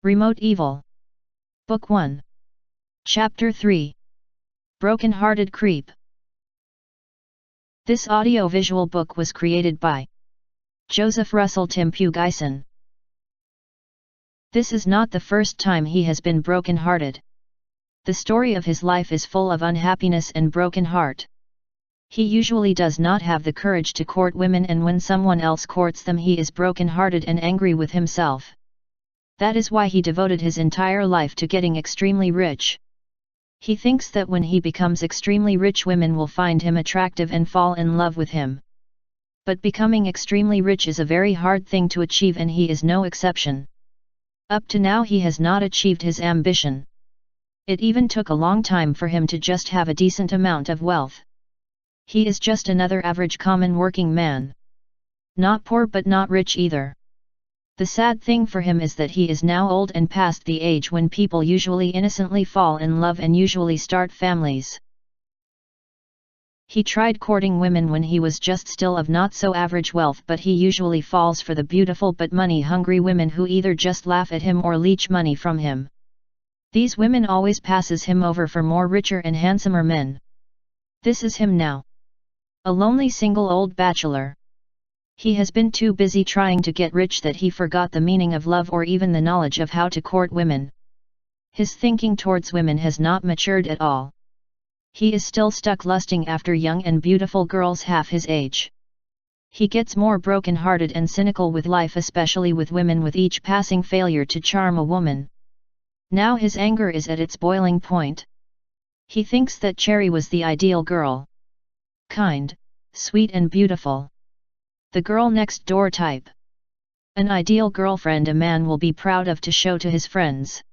Remote Evil. Book 1. Chapter 3. Broken-Hearted Creep. This audiovisual book was created by Joseph Russell Tim Pugh Gyson. This is not the first time he has been broken-hearted. The story of his life is full of unhappiness and broken heart. He usually does not have the courage to court women, and when someone else courts them he is broken-hearted and angry with himself. That is why he devoted his entire life to getting extremely rich. He thinks that when he becomes extremely rich women will find him attractive and fall in love with him. But becoming extremely rich is a very hard thing to achieve, and he is no exception. Up to now he has not achieved his ambition. It even took a long time for him to just have a decent amount of wealth. He is just another average common working man. Not poor but not rich either. The sad thing for him is that he is now old and past the age when people usually innocently fall in love and usually start families. He tried courting women when he was just still of not so average wealth, but he usually falls for the beautiful but money-hungry women who either just laugh at him or leech money from him. These women always passes him over for more richer and handsomer men. This is him now. A lonely single old bachelor. He has been too busy trying to get rich that he forgot the meaning of love or even the knowledge of how to court women. His thinking towards women has not matured at all. He is still stuck lusting after young and beautiful girls half his age. He gets more broken-hearted and cynical with life, especially with women, with each passing failure to charm a woman. Now his anger is at its boiling point. He thinks that Cherry was the ideal girl. Kind, sweet and beautiful. The girl next door type. An ideal girlfriend a man will be proud of to show to his friends.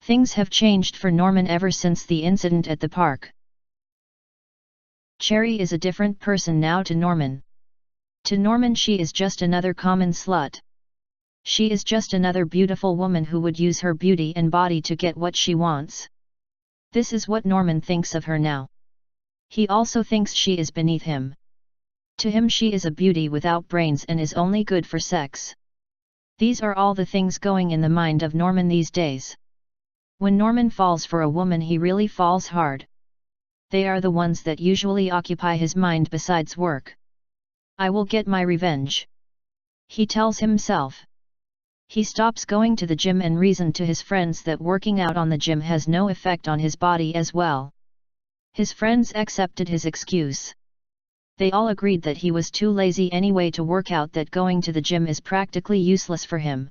Things have changed for Norman ever since the incident at the park. Cherry is a different person now to Norman. To Norman she is just another common slut. She is just another beautiful woman who would use her beauty and body to get what she wants. This is what Norman thinks of her now. He also thinks she is beneath him. To him she is a beauty without brains and is only good for sex. These are all the things going in the mind of Norman these days. When Norman falls for a woman he really falls hard. They are the ones that usually occupy his mind besides work. I will get my revenge, he tells himself. He stops going to the gym and reasoned to his friends that working out on the gym has no effect on his body as well. His friends accepted his excuse. They all agreed that he was too lazy anyway to work out, that going to the gym is practically useless for him.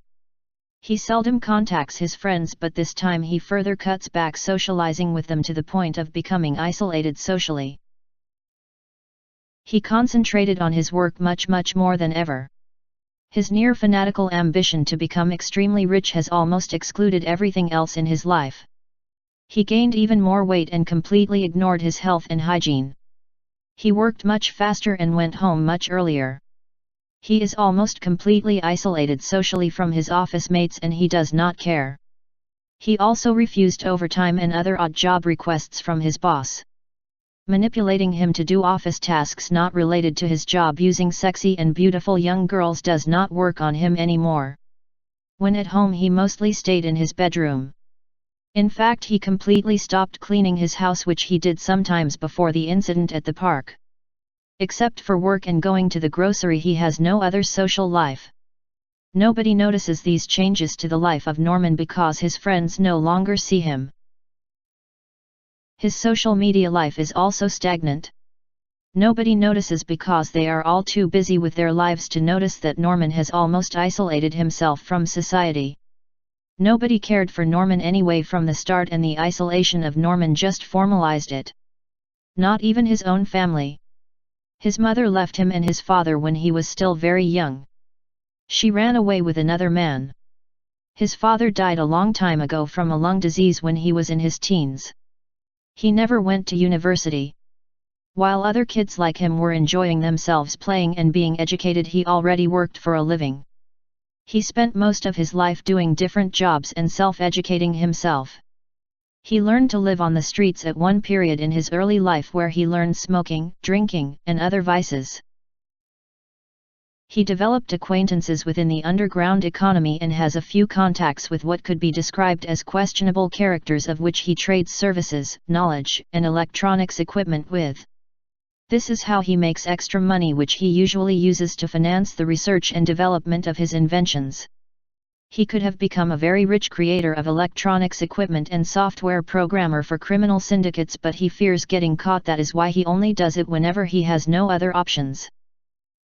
He seldom contacts his friends, but this time he further cuts back socializing with them to the point of becoming isolated socially. He concentrated on his work much more than ever. His near fanatical ambition to become extremely rich has almost excluded everything else in his life. He gained even more weight and completely ignored his health and hygiene. He worked much faster and went home much earlier. He is almost completely isolated socially from his office mates and he does not care. He also refused overtime and other odd job requests from his boss. Manipulating him to do office tasks not related to his job using sexy and beautiful young girls does not work on him anymore. When at home he mostly stayed in his bedroom. In fact, he completely stopped cleaning his house, which he did sometimes before the incident at the park. Except for work and going to the grocery, he has no other social life. Nobody notices these changes to the life of Norman because his friends no longer see him. His social media life is also stagnant. Nobody notices because they are all too busy with their lives to notice that Norman has almost isolated himself from society. Nobody cared for Norman anyway from the start, and the isolation of Norman just formalized it. Not even his own family. His mother left him and his father when he was still very young. She ran away with another man. His father died a long time ago from a lung disease when he was in his teens. He never went to university. While other kids like him were enjoying themselves playing and being educated, he already worked for a living. He spent most of his life doing different jobs and self-educating himself. He learned to live on the streets at one period in his early life where he learned smoking, drinking, and other vices. He developed acquaintances within the underground economy and has a few contacts with what could be described as questionable characters, of which he trades services, knowledge, and electronics equipment with. This is how he makes extra money, which he usually uses to finance the research and development of his inventions. He could have become a very rich creator of electronics equipment and software programmer for criminal syndicates, but he fears getting caught. That is why he only does it whenever he has no other options.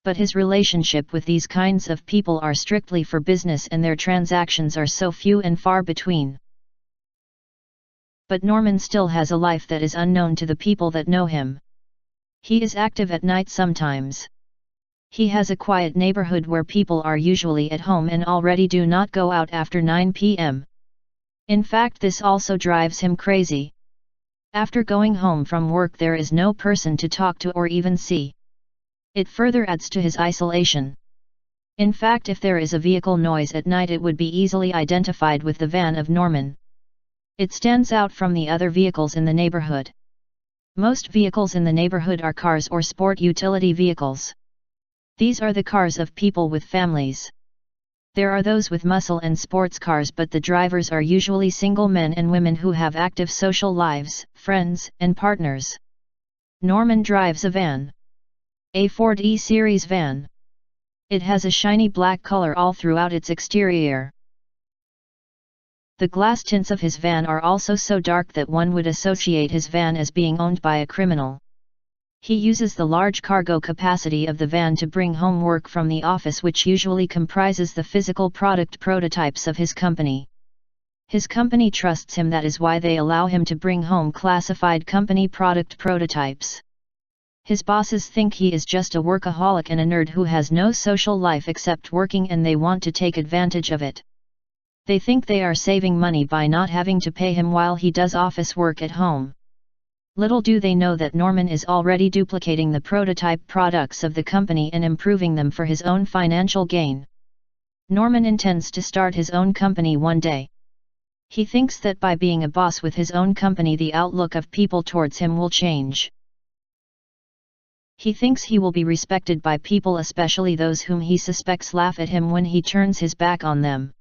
But his relationship with these kinds of people are strictly for business, and their transactions are so few and far between. But Norman still has a life that is unknown to the people that know him. He is active at night sometimes. He has a quiet neighborhood where people are usually at home and already do not go out after 9 p.m. In fact, this also drives him crazy. After going home from work, there is no person to talk to or even see. It further adds to his isolation. In fact, if there is a vehicle noise at night, it would be easily identified with the van of Norman. It stands out from the other vehicles in the neighborhood. Most vehicles in the neighborhood are cars or sport utility vehicles. These are the cars of people with families. There are those with muscle and sports cars, but the drivers are usually single men and women who have active social lives, friends, and partners. Norman drives a van. A Ford E-Series van. It has a shiny black color all throughout its exterior. The glass tints of his van are also so dark that one would associate his van as being owned by a criminal. He uses the large cargo capacity of the van to bring home work from the office, which usually comprises the physical product prototypes of his company. His company trusts him, that is why they allow him to bring home classified company product prototypes. His bosses think he is just a workaholic and a nerd who has no social life except working, and they want to take advantage of it. They think they are saving money by not having to pay him while he does office work at home. Little do they know that Norman is already duplicating the prototype products of the company and improving them for his own financial gain. Norman intends to start his own company one day. He thinks that by being a boss with his own company, the outlook of people towards him will change. He thinks he will be respected by people, especially those whom he suspects laugh at him when he turns his back on them.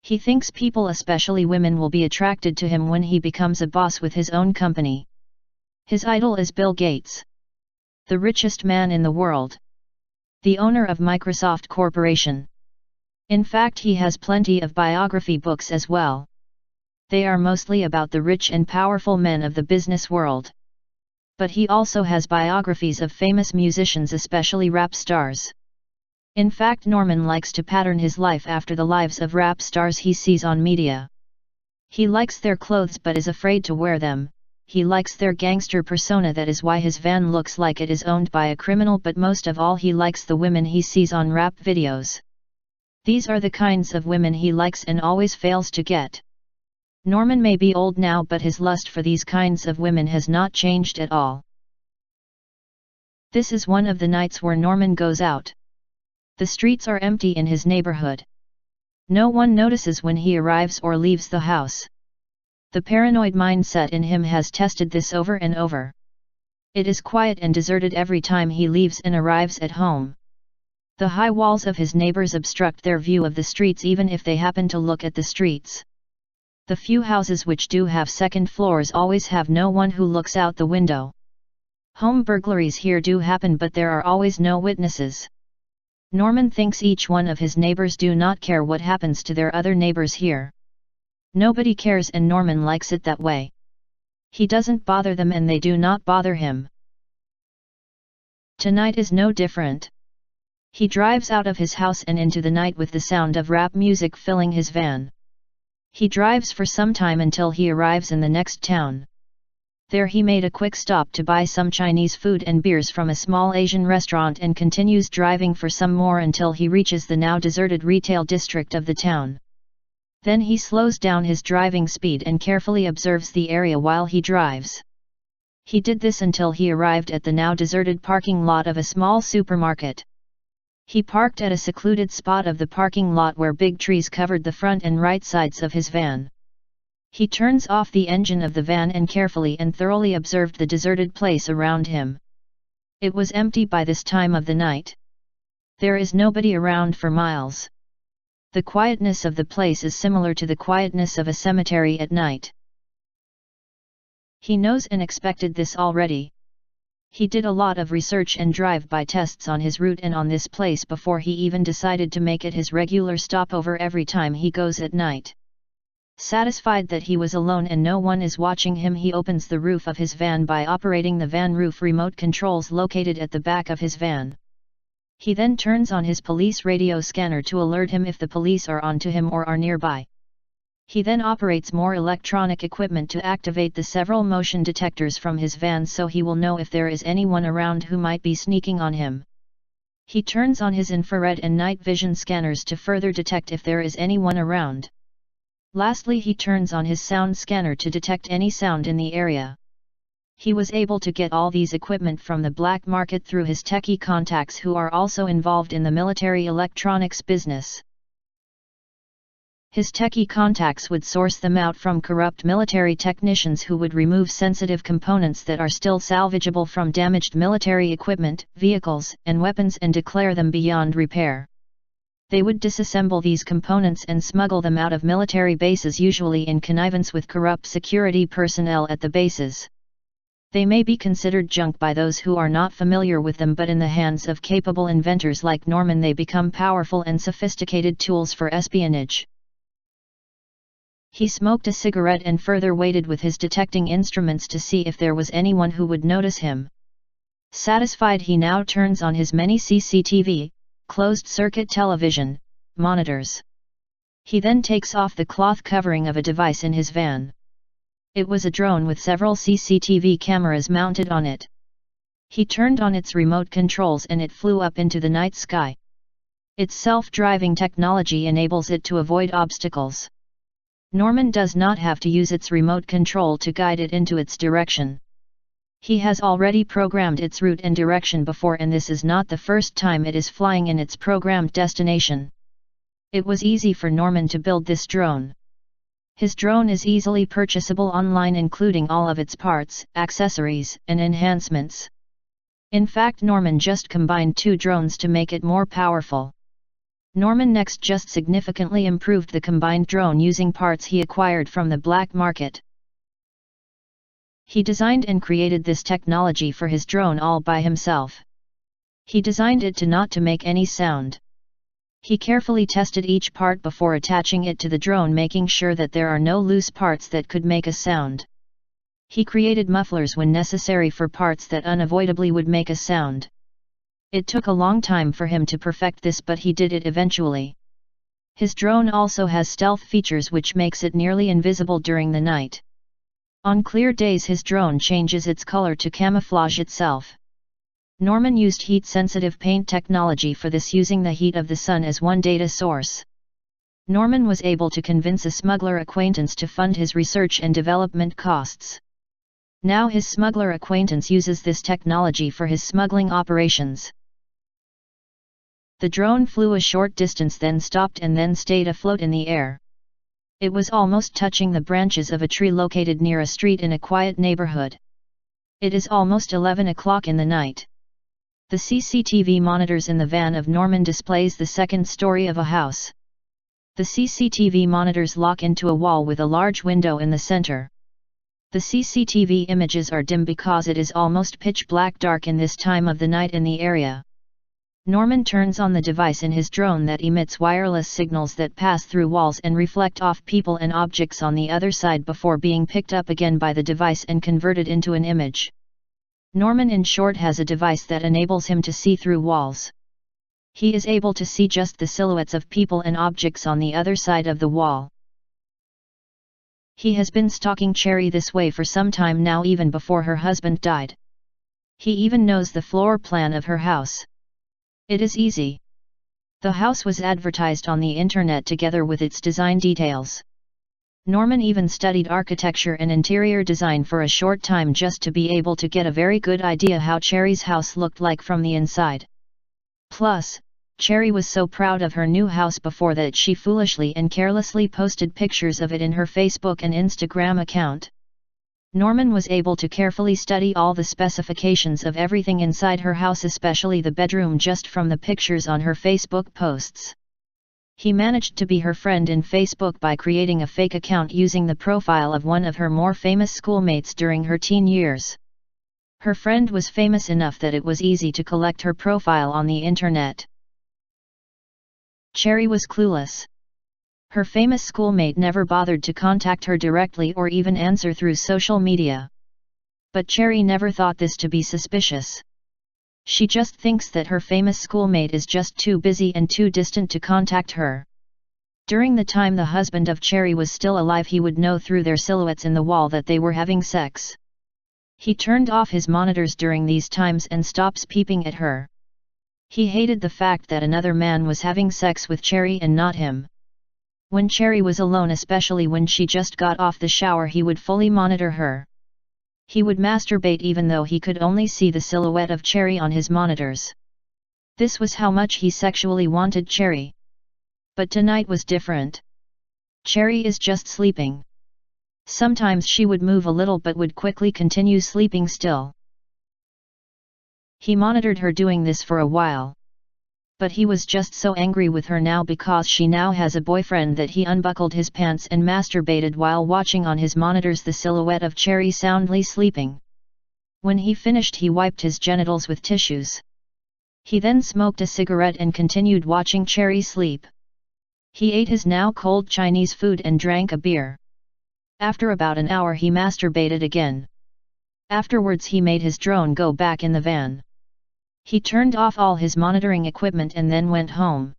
He thinks people, especially women, will be attracted to him when he becomes a boss with his own company. His idol is Bill Gates, the richest man in the world, the owner of Microsoft Corporation. In fact, he has plenty of biography books as well. They are mostly about the rich and powerful men of the business world. But he also has biographies of famous musicians, especially rap stars. In fact, Norman likes to pattern his life after the lives of rap stars he sees on media. He likes their clothes but is afraid to wear them. He likes their gangster persona, that is why his van looks like it is owned by a criminal, but most of all he likes the women he sees on rap videos. These are the kinds of women he likes and always fails to get. Norman may be old now, but his lust for these kinds of women has not changed at all. This is one of the nights where Norman goes out. The streets are empty in his neighborhood. No one notices when he arrives or leaves the house. The paranoid mindset in him has tested this over and over. It is quiet and deserted every time he leaves and arrives at home. The high walls of his neighbors obstruct their view of the streets, even if they happen to look at the streets. The few houses which do have second floors always have no one who looks out the window. Home burglaries here do happen, but there are always no witnesses. Norman thinks each one of his neighbors do not care what happens to their other neighbors here. Nobody cares, and Norman likes it that way. He doesn't bother them and they do not bother him. Tonight is no different. He drives out of his house and into the night with the sound of rap music filling his van. He drives for some time until he arrives in the next town. There he made a quick stop to buy some Chinese food and beers from a small Asian restaurant and continues driving for some more until he reaches the now deserted retail district of the town. Then he slows down his driving speed and carefully observes the area while he drives. He did this until he arrived at the now deserted parking lot of a small supermarket. He parked at a secluded spot of the parking lot where big trees covered the front and right sides of his van. He turns off the engine of the van and carefully and thoroughly observed the deserted place around him. It was empty by this time of the night. There is nobody around for miles. The quietness of the place is similar to the quietness of a cemetery at night. He knows and expected this already. He did a lot of research and drive-by tests on his route and on this place before he even decided to make it his regular stopover every time he goes at night. Satisfied that he was alone and no one is watching him, he opens the roof of his van by operating the van roof remote controls located at the back of his van. He then turns on his police radio scanner to alert him if the police are on to him or are nearby. He then operates more electronic equipment to activate the several motion detectors from his van so he will know if there is anyone around who might be sneaking on him. He turns on his infrared and night vision scanners to further detect if there is anyone around. Lastly, he turns on his sound scanner to detect any sound in the area. He was able to get all these equipment from the black market through his techie contacts who are also involved in the military electronics business. His techie contacts would source them out from corrupt military technicians who would remove sensitive components that are still salvageable from damaged military equipment, vehicles, and weapons and declare them beyond repair. They would disassemble these components and smuggle them out of military bases, usually in connivance with corrupt security personnel at the bases. They may be considered junk by those who are not familiar with them, but in the hands of capable inventors like Norman they become powerful and sophisticated tools for espionage. He smoked a cigarette and further waited with his detecting instruments to see if there was anyone who would notice him. Satisfied, he now turns on his many CCTV, closed-circuit television, monitors. He then takes off the cloth covering of a device in his van. It was a drone with several CCTV cameras mounted on it. He turned on its remote controls and it flew up into the night sky. Its self-driving technology enables it to avoid obstacles. Norman does not have to use its remote control to guide it into its direction. He has already programmed its route and direction before, and this is not the first time it is flying in its programmed destination. It was easy for Norman to build this drone. His drone is easily purchasable online, including all of its parts, accessories, and enhancements. In fact, Norman just combined two drones to make it more powerful. Norman next just significantly improved the combined drone using parts he acquired from the black market. He designed and created this technology for his drone all by himself. He designed it to not to make any sound. He carefully tested each part before attaching it to the drone, making sure that there are no loose parts that could make a sound. He created mufflers when necessary for parts that unavoidably would make a sound. It took a long time for him to perfect this, but he did it eventually. His drone also has stealth features which makes it nearly invisible during the night. On clear days his drone changes its color to camouflage itself. Norman used heat-sensitive paint technology for this, using the heat of the sun as one data source. Norman was able to convince a smuggler acquaintance to fund his research and development costs. Now his smuggler acquaintance uses this technology for his smuggling operations. The drone flew a short distance, then stopped and then stayed afloat in the air. It was almost touching the branches of a tree located near a street in a quiet neighborhood. It is almost 11 o'clock in the night. The CCTV monitors in the van of Norman displays the second story of a house. The CCTV monitors lock into a wall with a large window in the center. The CCTV images are dim because it is almost pitch black dark in this time of the night in the area. Norman turns on the device in his drone that emits wireless signals that pass through walls and reflect off people and objects on the other side before being picked up again by the device and converted into an image. Norman, in short, has a device that enables him to see through walls. He is able to see just the silhouettes of people and objects on the other side of the wall. He has been stalking Cherry this way for some time now, even before her husband died. He even knows the floor plan of her house. It is easy. The house was advertised on the internet together with its design details. Norman even studied architecture and interior design for a short time just to be able to get a very good idea how Cherry's house looked like from the inside. Plus, Cherry was so proud of her new house before that she foolishly and carelessly posted pictures of it in her Facebook and Instagram account. Norman was able to carefully study all the specifications of everything inside her house, especially the bedroom, just from the pictures on her Facebook posts. He managed to be her friend in Facebook by creating a fake account using the profile of one of her more famous schoolmates during her teen years. Her friend was famous enough that it was easy to collect her profile on the internet. Cherry was clueless. Her famous schoolmate never bothered to contact her directly or even answer through social media. But Cherry never thought this to be suspicious. She just thinks that her famous schoolmate is just too busy and too distant to contact her. During the time the husband of Cherry was still alive, he would know through their silhouettes in the wall that they were having sex. He turned off his monitors during these times and stops peeping at her. He hated the fact that another man was having sex with Cherry and not him. When Cherry was alone, especially when she just got off the shower, he would fully monitor her. He would masturbate even though he could only see the silhouette of Cherry on his monitors. This was how much he sexually wanted Cherry. But tonight was different. Cherry is just sleeping. Sometimes she would move a little but would quickly continue sleeping still. He monitored her doing this for a while. But he was just so angry with her now because she now has a boyfriend that he unbuckled his pants and masturbated while watching on his monitors the silhouette of Cherry soundly sleeping. When he finished, he wiped his genitals with tissues. He then smoked a cigarette and continued watching Cherry sleep. He ate his now cold Chinese food and drank a beer. After about an hour he masturbated again. Afterwards he made his drone go back in the van. He turned off all his monitoring equipment and then went home.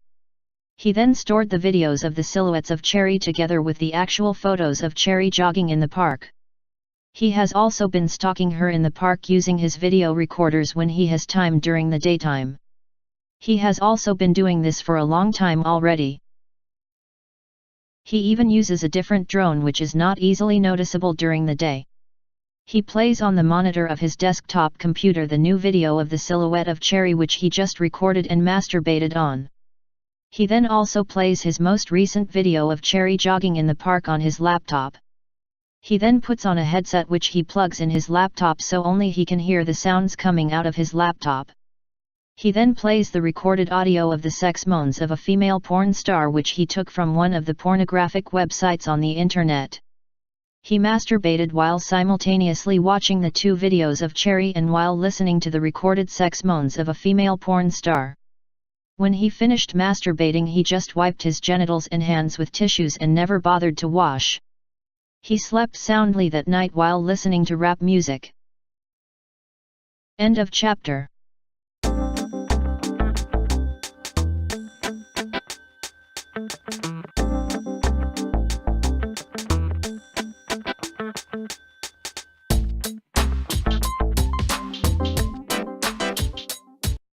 He then stored the videos of the silhouettes of Cherry together with the actual photos of Cherry jogging in the park. He has also been stalking her in the park using his video recorders when he has time during the daytime. He has also been doing this for a long time already. He even uses a different drone which is not easily noticeable during the day. He plays on the monitor of his desktop computer the new video of the silhouette of Cherry which he just recorded and masturbated on. He then also plays his most recent video of Cherry jogging in the park on his laptop. He then puts on a headset which he plugs in his laptop so only he can hear the sounds coming out of his laptop. He then plays the recorded audio of the sex moans of a female porn star which he took from one of the pornographic websites on the internet. He masturbated while simultaneously watching the two videos of Cherry and while listening to the recorded sex moans of a female porn star. When he finished masturbating, he just wiped his genitals and hands with tissues and never bothered to wash. He slept soundly that night while listening to rap music. End of chapter.